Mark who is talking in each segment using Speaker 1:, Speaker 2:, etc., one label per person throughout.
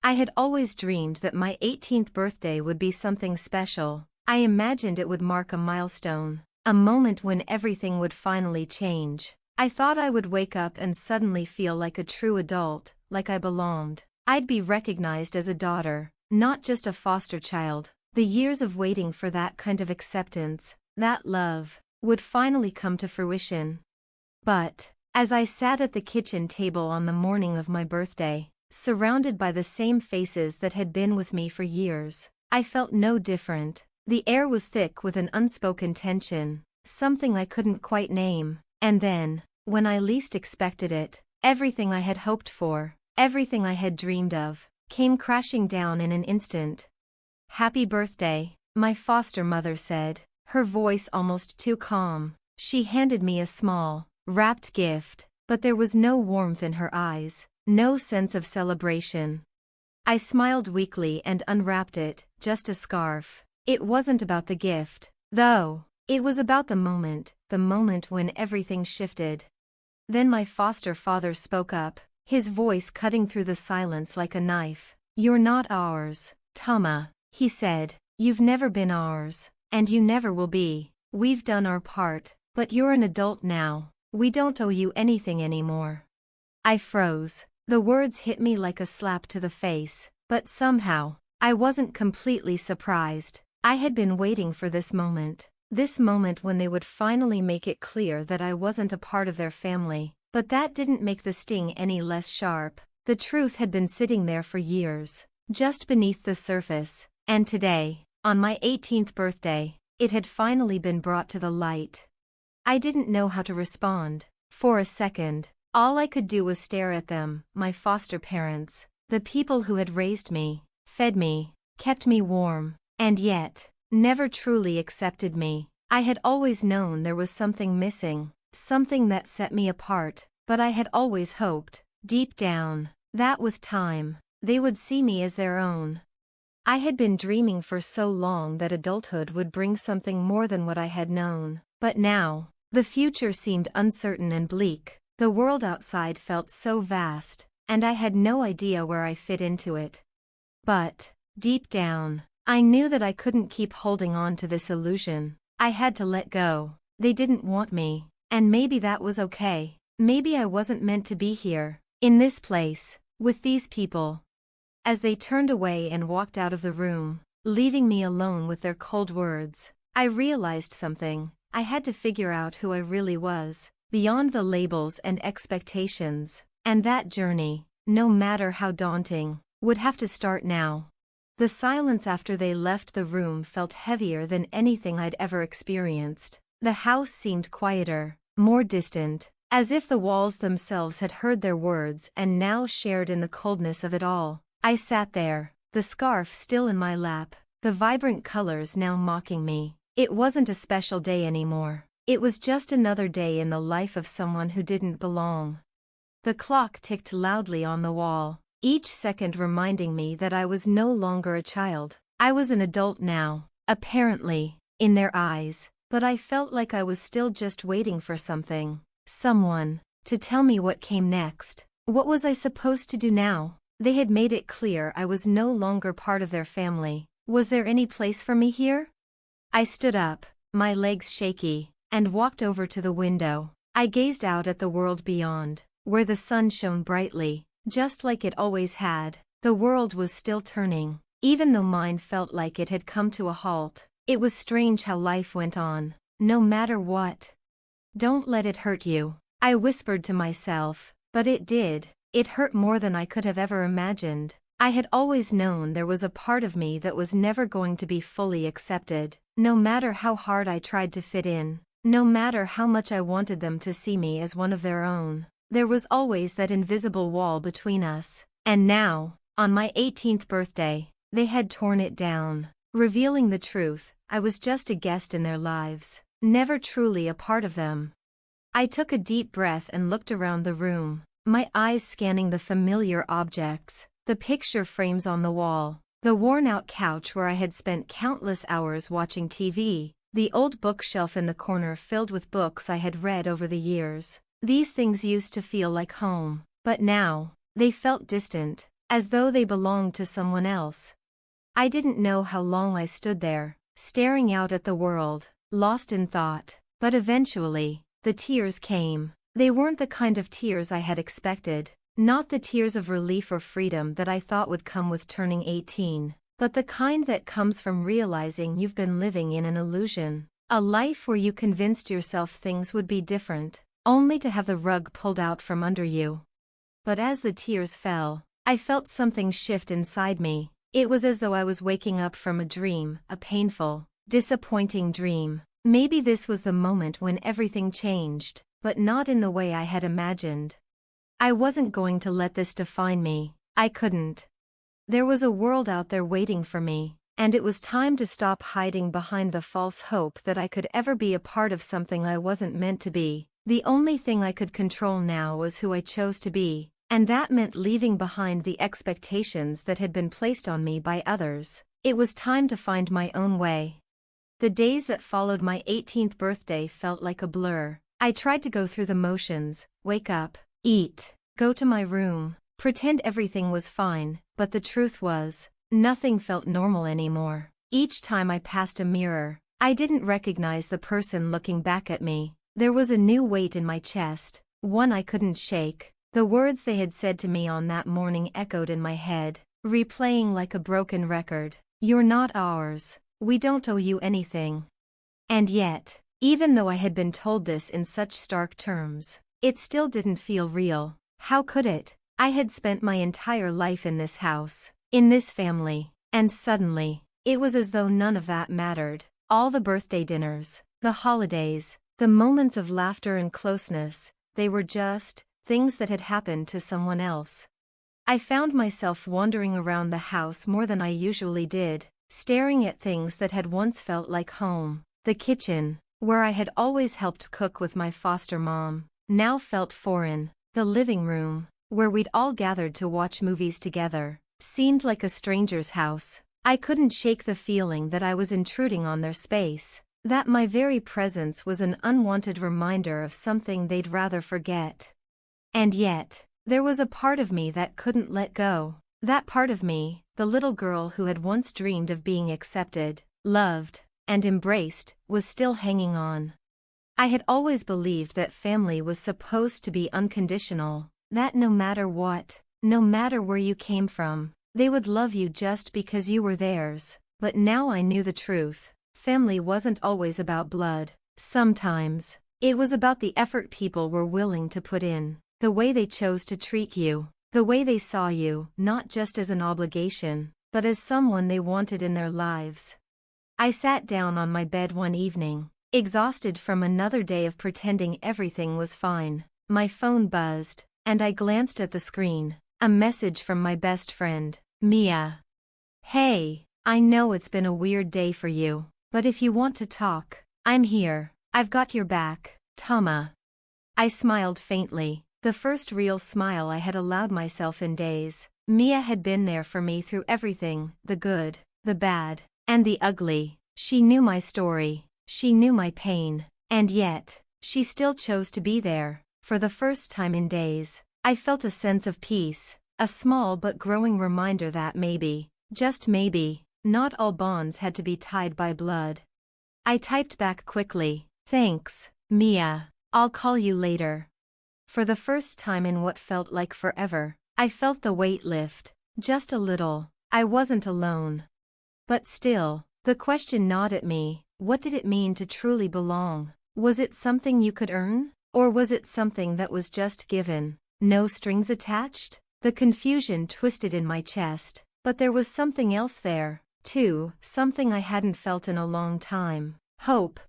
Speaker 1: I had always dreamed that my 18th birthday would be something special. I imagined it would mark a milestone, a moment when everything would finally change. I thought I would wake up and suddenly feel like a true adult, like I belonged. I'd be recognized as a daughter, not just a foster child. The years of waiting for that kind of acceptance, that love, would finally come to fruition. But, as I sat at the kitchen table on the morning of my birthday, surrounded by the same faces that had been with me for years, I felt no different. The air was thick with an unspoken tension, something I couldn't quite name. And then, when I least expected it, everything I had hoped for, everything I had dreamed of, came crashing down in an instant. "Happy birthday," my foster mother said, her voice almost too calm. She handed me a small, wrapped gift, but there was no warmth in her eyes, no sense of celebration. I smiled weakly and unwrapped it, just a scarf. It wasn't about the gift, though. It was about the moment when everything shifted. Then my foster father spoke up, his voice cutting through the silence like a knife. "You're not ours, Tama," he said. "You've never been ours, and you never will be. We've done our part, but you're an adult now. We don't owe you anything anymore." I froze. The words hit me like a slap to the face, but somehow, I wasn't completely surprised. I had been waiting for this moment when they would finally make it clear that I wasn't a part of their family. But that didn't make the sting any less sharp. The truth had been sitting there for years, just beneath the surface, and today, on my 18th birthday, it had finally been brought to the light. I didn't know how to respond. For a second, all I could do was stare at them, my foster parents, the people who had raised me, fed me, kept me warm, and yet, never truly accepted me. I had always known there was something missing, something that set me apart, but I had always hoped, deep down, that with time, they would see me as their own. I had been dreaming for so long that adulthood would bring something more than what I had known, but now, the future seemed uncertain and bleak. The world outside felt so vast, and I had no idea where I fit into it. But, deep down, I knew that I couldn't keep holding on to this illusion. I had to let go. They didn't want me, and maybe that was okay. Maybe I wasn't meant to be here, in this place, with these people. As they turned away and walked out of the room, leaving me alone with their cold words, I realized something. I had to figure out who I really was, beyond the labels and expectations, and that journey, no matter how daunting, would have to start now. The silence after they left the room felt heavier than anything I'd ever experienced. The house seemed quieter, more distant, as if the walls themselves had heard their words and now shared in the coldness of it all. I sat there, the scarf still in my lap, the vibrant colors now mocking me. It wasn't a special day anymore. It was just another day in the life of someone who didn't belong. The clock ticked loudly on the wall, each second reminding me that I was no longer a child. I was an adult now, apparently, in their eyes, but I felt like I was still just waiting for someone, to tell me what came next. What was I supposed to do now? They had made it clear I was no longer part of their family. Was there any place for me here? I stood up, my legs shaky, and walked over to the window. I gazed out at the world beyond, where the sun shone brightly, just like it always had. The world was still turning, even though mine felt like it had come to a halt. It was strange how life went on, no matter what. "Don't let it hurt you," I whispered to myself, but it did. It hurt more than I could have ever imagined. I had always known there was a part of me that was never going to be fully accepted, no matter how hard I tried to fit in. No matter how much I wanted them to see me as one of their own, there was always that invisible wall between us. And now, on my 18th birthday, they had torn it down, revealing the truth. I was just a guest in their lives, never truly a part of them. I took a deep breath and looked around the room, my eyes scanning the familiar objects, the picture frames on the wall, the worn-out couch where I had spent countless hours watching TV, the old bookshelf in the corner filled with books I had read over the years. These things used to feel like home, but now, they felt distant, as though they belonged to someone else. I didn't know how long I stood there, staring out at the world, lost in thought, but eventually, the tears came. They weren't the kind of tears I had expected, not the tears of relief or freedom that I thought would come with turning 18, but the kind that comes from realizing you've been living in an illusion, a life where you convinced yourself things would be different, only to have the rug pulled out from under you. But as the tears fell, I felt something shift inside me. It was as though I was waking up from a dream, a painful, disappointing dream. Maybe this was the moment when everything changed, but not in the way I had imagined. I wasn't going to let this define me. I couldn't. There was a world out there waiting for me, and it was time to stop hiding behind the false hope that I could ever be a part of something I wasn't meant to be. The only thing I could control now was who I chose to be, and that meant leaving behind the expectations that had been placed on me by others. It was time to find my own way. The days that followed my 18th birthday felt like a blur. I tried to go through the motions, wake up, eat, go to my room, pretend everything was fine, but the truth was, nothing felt normal anymore. Each time I passed a mirror, I didn't recognize the person looking back at me. There was a new weight in my chest, one I couldn't shake. The words they had said to me on that morning echoed in my head, replaying like a broken record. You're not ours. We don't owe you anything. And yet, even though I had been told this in such stark terms, it still didn't feel real. How could it? I had spent my entire life in this house, in this family, and suddenly, it was as though none of that mattered. All the birthday dinners, the holidays, the moments of laughter and closeness, they were just things that had happened to someone else. I found myself wandering around the house more than I usually did, staring at things that had once felt like home. The kitchen, where I had always helped cook with my foster mom, now felt foreign. The living room, where we'd all gathered to watch movies together, seemed like a stranger's house. I couldn't shake the feeling that I was intruding on their space, that my very presence was an unwanted reminder of something they'd rather forget. And yet, there was a part of me that couldn't let go. That part of me, the little girl who had once dreamed of being accepted, loved, and embraced, was still hanging on. I had always believed that family was supposed to be unconditional, that no matter what, no matter where you came from, they would love you just because you were theirs. But now I knew the truth. Family wasn't always about blood. Sometimes, it was about the effort people were willing to put in. The way they chose to treat you, the way they saw you, not just as an obligation, but as someone they wanted in their lives. I sat down on my bed one evening, exhausted from another day of pretending everything was fine. My phone buzzed, and I glanced at the screen. A message from my best friend, Mia. Hey, I know it's been a weird day for you, but if you want to talk, I'm here. I've got your back, Tama. I smiled faintly. The first real smile I had allowed myself in days. Mia had been there for me through everything, the good, the bad, and the ugly. She knew my story, she knew my pain, and yet, she still chose to be there. For the first time in days, I felt a sense of peace, a small but growing reminder that maybe, just maybe, not all bonds had to be tied by blood. I typed back quickly, thanks, Mia, I'll call you later. For the first time in what felt like forever, I felt the weight lift, just a little. I wasn't alone. But still, the question gnawed at me, what did it mean to truly belong? Was it something you could earn? Or was it something that was just given, no strings attached? The confusion twisted in my chest, but there was something else there, too, something I hadn't felt in a long time. Hope.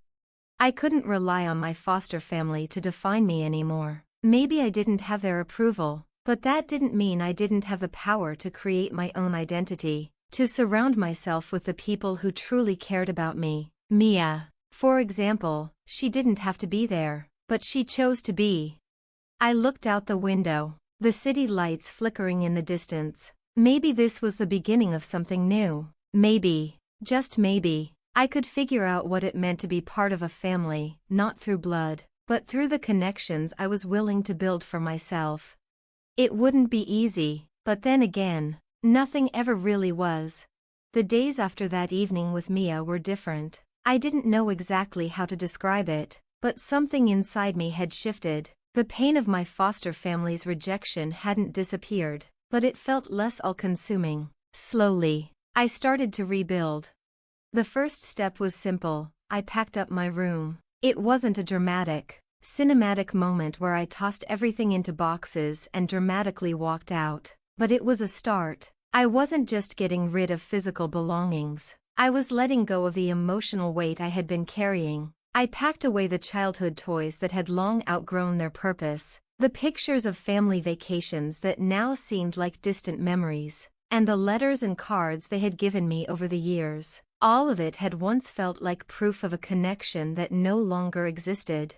Speaker 1: I couldn't rely on my foster family to define me anymore. Maybe I didn't have their approval, but that didn't mean I didn't have the power to create my own identity, to surround myself with the people who truly cared about me. Mia, for example, she didn't have to be there, but she chose to be. I looked out the window, the city lights flickering in the distance. Maybe this was the beginning of something new. Maybe, just maybe, I could figure out what it meant to be part of a family, not through blood, but through the connections I was willing to build for myself. It wouldn't be easy, But then again, nothing ever really was. The days after that evening with Mia were different. I didn't know exactly how to describe it, but something inside me had shifted. The pain of my foster family's rejection hadn't disappeared, but it felt less all-consuming. Slowly, I started to rebuild. The first step was simple. I packed up my room. It wasn't a dramatic, cinematic moment where I tossed everything into boxes and dramatically walked out, but it was a start. I wasn't just getting rid of physical belongings. I was letting go of the emotional weight I had been carrying. I packed away the childhood toys that had long outgrown their purpose, the pictures of family vacations that now seemed like distant memories, and the letters and cards they had given me over the years. All of it had once felt like proof of a connection that no longer existed.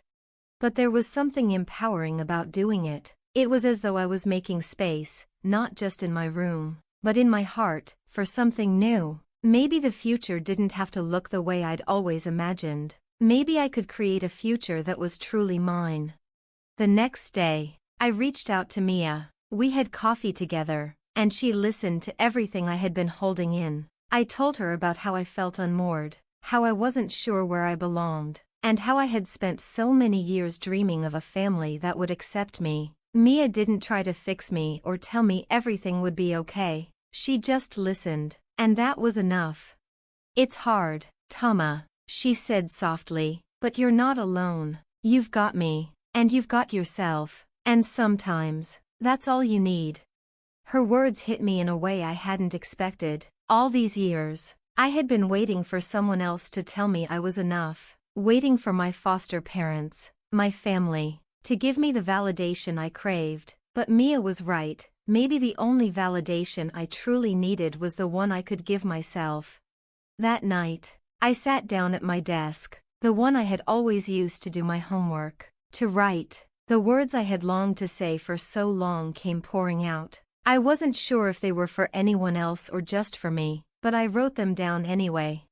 Speaker 1: But there was something empowering about doing it. It was as though I was making space, not just in my room, but in my heart, for something new. Maybe the future didn't have to look the way I'd always imagined. Maybe I could create a future that was truly mine. The next day, I reached out to Mia. We had coffee together, and she listened to everything I had been holding in. I told her about how I felt unmoored, how I wasn't sure where I belonged, and how I had spent so many years dreaming of a family that would accept me. Mia didn't try to fix me or tell me everything would be okay. She just listened, and that was enough. "It's hard, Tama," she said softly, "but you're not alone. You've got me, and you've got yourself, and sometimes, that's all you need." Her words hit me in a way I hadn't expected. All these years, I had been waiting for someone else to tell me I was enough, waiting for my foster parents, my family, to give me the validation I craved. But Mia was right. Maybe the only validation I truly needed was the one I could give myself. That night, I sat down at my desk, the one I had always used to do my homework, to write. The words I had longed to say for so long came pouring out. I wasn't sure if they were for anyone else or just for me, but I wrote them down anyway.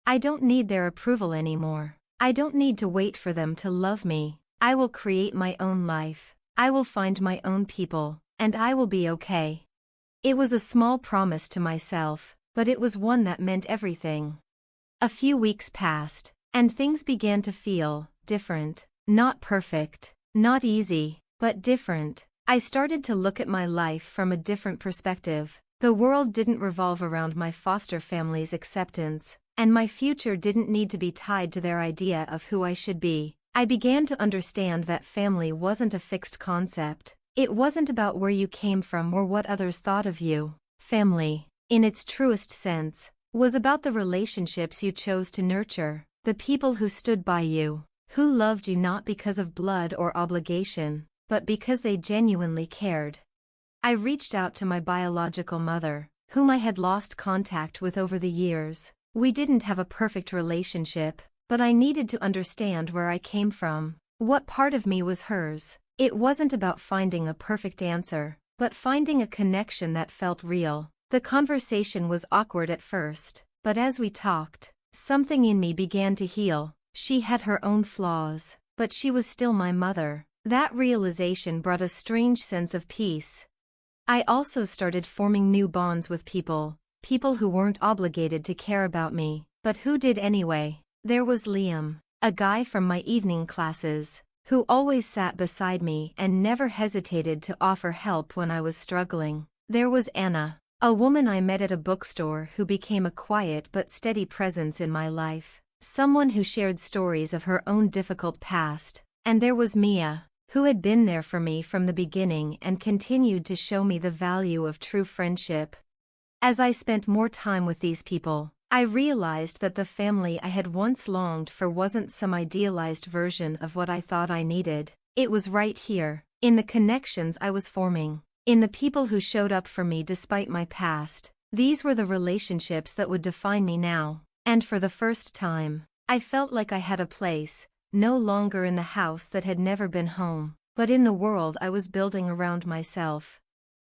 Speaker 1: I don't need their approval anymore. I don't need to wait for them to love me. I will create my own life. I will find my own people, and I will be okay. It was a small promise to myself, but it was one that meant everything. A few weeks passed, and things began to feel different. Not perfect, not easy, but different. I started to look at my life from a different perspective. The world didn't revolve around my foster family's acceptance, and my future didn't need to be tied to their idea of who I should be. I began to understand that family wasn't a fixed concept. It wasn't about where you came from or what others thought of you. Family, in its truest sense, was about the relationships you chose to nurture, the people who stood by you, who loved you not because of blood or obligation, but because they genuinely cared. I reached out to my biological mother, whom I had lost contact with over the years. We didn't have a perfect relationship, but I needed to understand where I came from, what part of me was hers. It wasn't about finding a perfect answer, but finding a connection that felt real. The conversation was awkward at first, but as we talked, something in me began to heal. She had her own flaws, but she was still my mother. That realization brought a strange sense of peace. I also started forming new bonds with people who weren't obligated to care about me, but who did anyway. There was Liam, a guy from my evening classes, who always sat beside me and never hesitated to offer help when I was struggling. There was Anna, a woman I met at a bookstore who became a quiet but steady presence in my life, someone who shared stories of her own difficult past. And there was Mia, who had been there for me from the beginning and continued to show me the value of true friendship. As I spent more time with these people, I realized that the family I had once longed for wasn't some idealized version of what I thought I needed. It was right here, in the connections I was forming, in the people who showed up for me despite my past. These were the relationships that would define me now. And for the first time, I felt like I had a place, no longer in the house that had never been home, but in the world I was building around myself.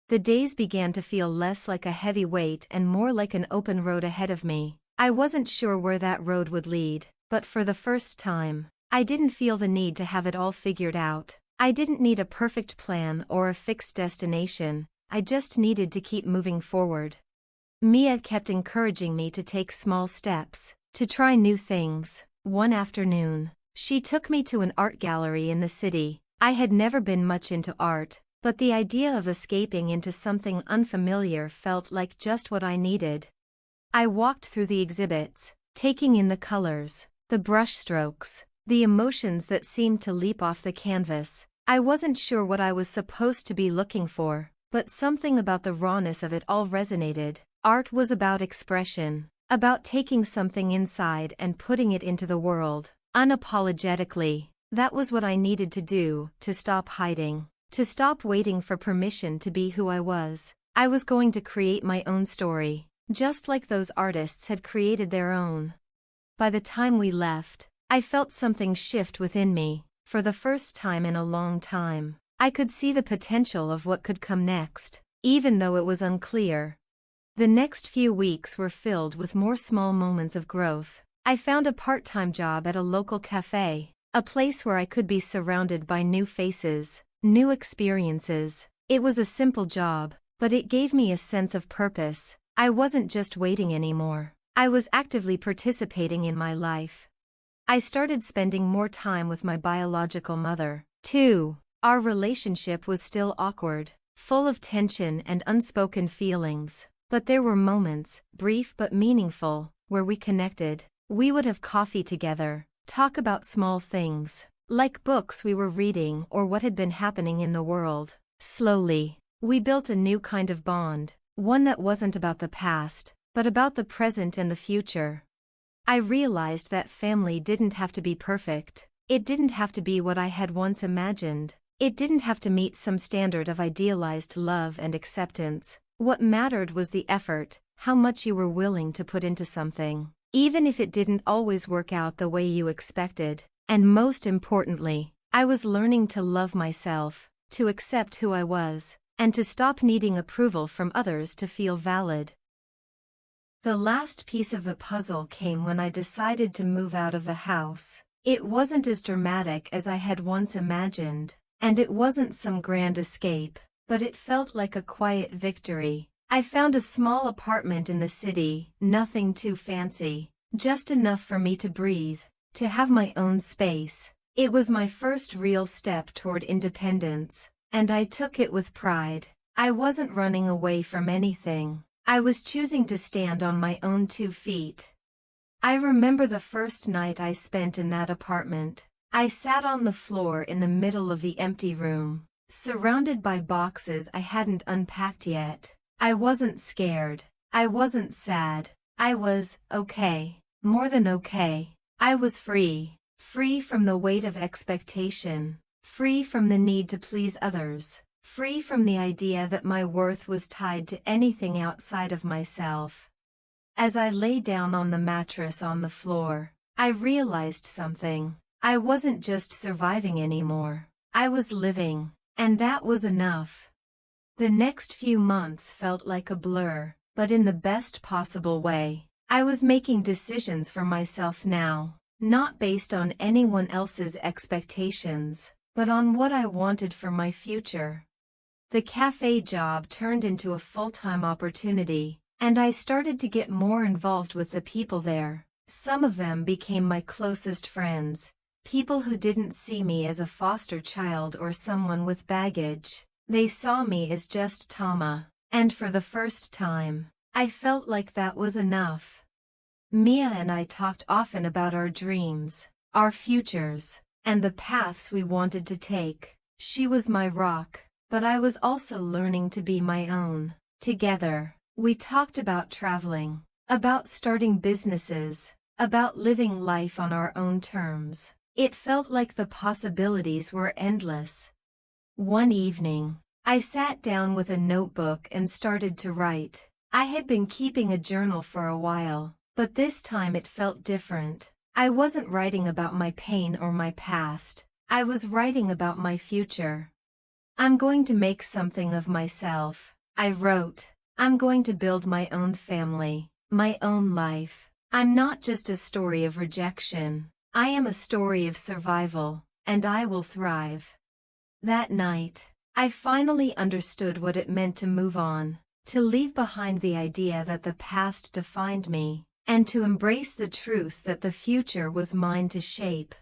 Speaker 1: The days began to feel less like a heavy weight and more like an open road ahead of me. I wasn't sure where that road would lead, but for the first time, I didn't feel the need to have it all figured out. I didn't need a perfect plan or a fixed destination. I just needed to keep moving forward. Mia kept encouraging me to take small steps, to try new things. One afternoon, she took me to an art gallery in the city. I had never been much into art, but the idea of escaping into something unfamiliar felt like just what I needed. I walked through the exhibits, taking in the colors, the brushstrokes, the emotions that seemed to leap off the canvas. I wasn't sure what I was supposed to be looking for, but something about the rawness of it all resonated. Art was about expression, about taking something inside and putting it into the world, unapologetically. That was what I needed to do, to stop hiding, to stop waiting for permission to be who I was. I was going to create my own story, just like those artists had created their own. By the time we left, I felt something shift within me. For the first time in a long time, I could see the potential of what could come next, even though it was unclear. The next few weeks were filled with more small moments of growth. I found a part-time job at a local cafe, a place where I could be surrounded by new faces, new experiences. It was a simple job, but it gave me a sense of purpose. I wasn't just waiting anymore. I was actively participating in my life. I started spending more time with my biological mother, too. Our relationship was still awkward, full of tension and unspoken feelings. But there were moments, brief but meaningful, where we connected. We would have coffee together, talk about small things, like books we were reading or what had been happening in the world. Slowly, we built a new kind of bond, one that wasn't about the past, but about the present and the future. I realized that family didn't have to be perfect. It didn't have to be what I had once imagined. It didn't have to meet some standard of idealized love and acceptance. What mattered was the effort, how much you were willing to put into something, even if it didn't always work out the way you expected. And most importantly, I was learning to love myself, to accept who I was, and to stop needing approval from others to feel valid. The last piece of the puzzle came when I decided to move out of the house. It wasn't as dramatic as I had once imagined, and it wasn't some grand escape, but it felt like a quiet victory. I found a small apartment in the city, nothing too fancy, just enough for me to breathe, to have my own space. It was my first real step toward independence, and I took it with pride. I wasn't running away from anything. I was choosing to stand on my own 2 feet. I remember the first night I spent in that apartment. I sat on the floor in the middle of the empty room, surrounded by boxes I hadn't unpacked yet. I wasn't scared. I wasn't sad. I was okay, more than okay. I was free, free from the weight of expectation, free from the need to please others, free from the idea that my worth was tied to anything outside of myself. As I lay down on the mattress on the floor, I realized something. I wasn't just surviving anymore. I was living. And that was enough. The next few months felt like a blur, but in the best possible way. I was making decisions for myself now, not based on anyone else's expectations, but on what I wanted for my future. The cafe job turned into a full-time opportunity, and I started to get more involved with the people there. Some of them became my closest friends. People who didn't see me as a foster child or someone with baggage. They saw me as just Tama, and for the first time, I felt like that was enough. Mia and I talked often about our dreams, our futures, and the paths we wanted to take. She was my rock, but I was also learning to be my own. Together, we talked about traveling, about starting businesses, about living life on our own terms. It felt like the possibilities were endless. One evening, I sat down with a notebook and started to write. I had been keeping a journal for a while, but this time it felt different. I wasn't writing about my pain or my past. I was writing about my future. I'm going to make something of myself, I wrote. I'm going to build my own family, my own life. I'm not just a story of rejection. I am a story of survival, and I will thrive. That night, I finally understood what it meant to move on, to leave behind the idea that the past defined me, and to embrace the truth that the future was mine to shape.